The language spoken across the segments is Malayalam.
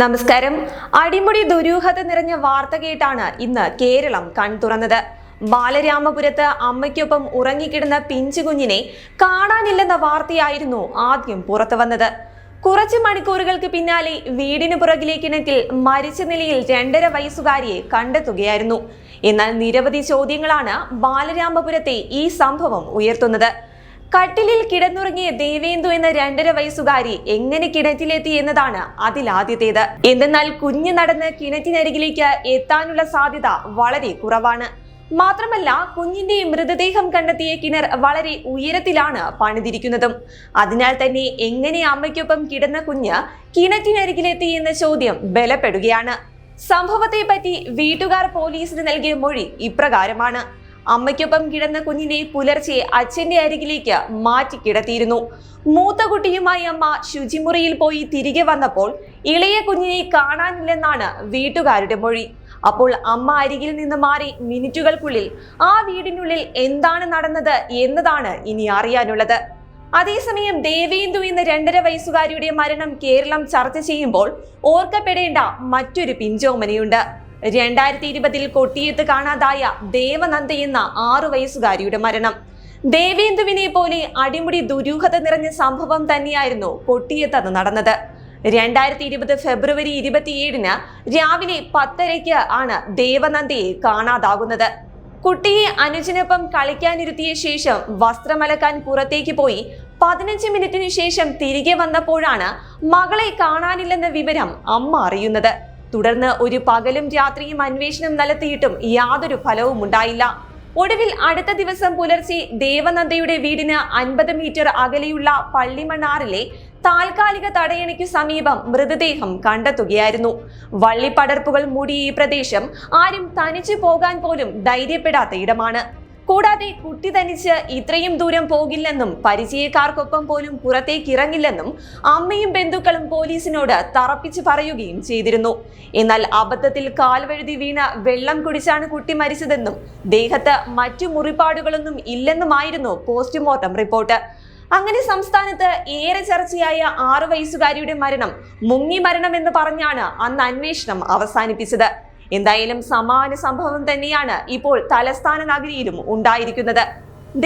നമസ്കാരം. അടിമുടി ദുരൂഹത നിറഞ്ഞ വാർത്ത കേട്ടാണ് ഇന്ന് കേരളം കൺതുറന്നത്. ബാലരാമപുരത്ത് അമ്മയ്ക്കൊപ്പം ഉറങ്ങിക്കിടന്ന പിഞ്ചുകുഞ്ഞിനെ കാണാനില്ലെന്ന വാർത്തയായിരുന്നു ആദ്യം പുറത്തു വന്നത്. കുറച്ച് മണിക്കൂറുകൾക്ക് പിന്നാലെ വീടിനു പുറകിലെ കിണറ്റിൽ മരിച്ച നിലയിൽ 2.5 വയസ്സുകാരിയെ കണ്ടെത്തുകയായിരുന്നു. എന്നാൽ നിരവധി ചോദ്യങ്ങളാണ് ബാലരാമപുരത്തെ ഈ സംഭവം ഉയർത്തുന്നത്. കട്ടിലിൽ കിടന്നുറങ്ങിയ ദേവേന്ദു എന്ന 2.5 വയസ്സുകാരി എങ്ങനെ കിണറ്റിലെത്തി എന്നതാണ് അതിലാദ്യത്തേത്. എന്തെന്നാൽ കുഞ്ഞ് നടന്ന് കിണറ്റിനരികിലേക്ക് എത്താനുള്ള സാധ്യത വളരെ കുറവാണ്. മാത്രമല്ല, കുഞ്ഞിന്റെ മൃതദേഹം കണ്ടെത്തിയ കിണർ വളരെ ഉയരത്തിലാണ് പണിതിരിക്കുന്നതും. അതിനാൽ തന്നെ എങ്ങനെ അമ്മയ്ക്കൊപ്പം കിടന്ന കുഞ്ഞ് കിണറ്റിനരികിലെത്തി എന്ന ചോദ്യം ബലപ്പെടുകയാണ്. സംഭവത്തെ പറ്റി വീട്ടുകാർ പോലീസിന് നൽകിയ മൊഴി ഇപ്രകാരമാണ്. അമ്മയ്ക്കൊപ്പം കിടന്ന കുഞ്ഞിനെ പുലർച്ചെ അച്ഛന്റെ അരികിലേക്ക് മാറ്റി കിടത്തിയിരുന്നു. മൂത്ത കുട്ടിയുമായി അമ്മ ശുചിമുറിയിൽ പോയി തിരികെ വന്നപ്പോൾ ഇളയ കുഞ്ഞിനെ കാണാനില്ലെന്നാണ് വീട്ടുകാരുടെ മൊഴി. അപ്പോൾ അമ്മ അരികിൽ നിന്ന് മാറി മിനിറ്റുകൾക്കുള്ളിൽ ആ വീടിനുള്ളിൽ എന്താണ് നടന്നത് എന്നതാണ് ഇനി അറിയാനുള്ളത്. അതേസമയം ദേവേന്ദു എന്ന 2.5 വയസ്സുകാരിയുടെ മരണം കേരളം ചർച്ച ചെയ്യുമ്പോൾ ഓർക്കപ്പെടേണ്ട മറ്റൊരു പിഞ്ചോമനയുണ്ട്. 2020 കൊട്ടിയത്ത് കാണാതായ ദേവനന്ദ എന്ന 6 വയസ്സുകാരിയുടെ മരണം. ദേവേന്ദുവിനെ പോലെ അടിമുടി ദുരൂഹത നിറഞ്ഞ സംഭവം തന്നെയായിരുന്നു കൊട്ടിയത്ത് നടന്നത്. 2020 ഫെബ്രുവരി 27 രാവിലെ 10:30 ആണ് ദേവനന്ദയെ കാണാതാകുന്നത്. കുട്ടിയെ അനുജനൊപ്പം കളിക്കാനിരുത്തിയ ശേഷം വസ്ത്രമലക്കാൻ പുറത്തേക്ക് പോയി 15 മിനിറ്റിന് ശേഷം തിരികെ വന്നപ്പോഴാണ് മകളെ കാണാനില്ലെന്ന വിവരം അമ്മ അറിയുന്നത്. തുടർന്ന് ഒരു പകലും രാത്രിയും അന്വേഷണം നടത്തിയിട്ടും യാതൊരു ഫലവും ഉണ്ടായില്ല. ഒടുവിൽ അടുത്ത ദിവസം പുലർച്ചെ ദേവനന്ദയുടെ വീടിന് 50 മീറ്റർ അകലെയുള്ള പള്ളിമണ്ണാറിലെ താൽക്കാലിക തടയണയ്ക്കു സമീപം മൃതദേഹം കണ്ടെത്തുകയായിരുന്നു. വള്ളിപ്പടർപ്പുകൾ മൂടിയ ഈ പ്രദേശം ആരും തനിച്ചു പോകാൻ പോലും ധൈര്യപ്പെടാത്ത ഇടമാണ്. കൂടാതെ കുട്ടി തനിച്ച് ഇത്രയും ദൂരം പോകില്ലെന്നും പരിചയക്കാർക്കൊപ്പം പോലും പുറത്തേക്ക് ഇറങ്ങില്ലെന്നും അമ്മയും ബന്ധുക്കളും പോലീസിനോട് തറപ്പിച്ച് പറയുകയും ചെയ്തിരുന്നു. എന്നാൽ അബദ്ധത്തിൽ കാൽവഴുതി വീണ വെള്ളം കുടിച്ചാണ് കുട്ടി മരിച്ചതെന്നും ദേഹത്ത് മറ്റു മുറിപ്പാടുകളൊന്നും ഇല്ലെന്നുമായിരുന്നു പോസ്റ്റ്മോർട്ടം റിപ്പോർട്ട്. അങ്ങനെ സംസ്ഥാനത്ത് ഏറെ ചർച്ചയായ 6 വയസ്സുകാരിയുടെ മരണം മുങ്ങി മരണം എന്ന് പറഞ്ഞാണ് അന്ന് അന്വേഷണം അവസാനിപ്പിച്ചത്. എന്തായാലും സമാന സംഭവം തന്നെയാണ് ഇപ്പോൾ തലസ്ഥാന നഗരിയിലും ഉണ്ടായിരിക്കുന്നത്.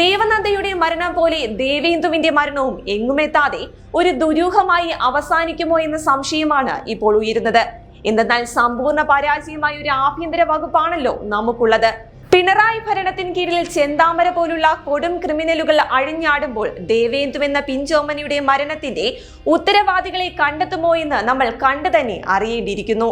ദേവനന്ദയുടെ മരണം പോലെ ദേവേന്ദുവിന്റെ മരണവും എങ്ങുമെത്താതെ ഒരു ദുരൂഹമായി അവസാനിക്കുമോ എന്ന സംശയമാണ് ഇപ്പോൾ ഉയരുന്നത്. എന്തെന്നാൽ സമ്പൂർണ്ണ പരാജയമായ ഒരു ആഭ്യന്തര വകുപ്പാണല്ലോ നമുക്കുള്ളത്. പിണറായി ഭരണത്തിന് കീഴിൽ ചെന്താമര പോലുള്ള കൊടും ക്രിമിനലുകൾ അഴിഞ്ഞാടുമ്പോൾ ദേവേന്ദു എന്ന പിഞ്ചോമനയുടെ മരണത്തിന്റെ ഉത്തരവാദികളെ കണ്ടെത്തുമോ എന്ന് നമ്മൾ കണ്ടു തന്നെ അറിയേണ്ടിയിരിക്കുന്നു.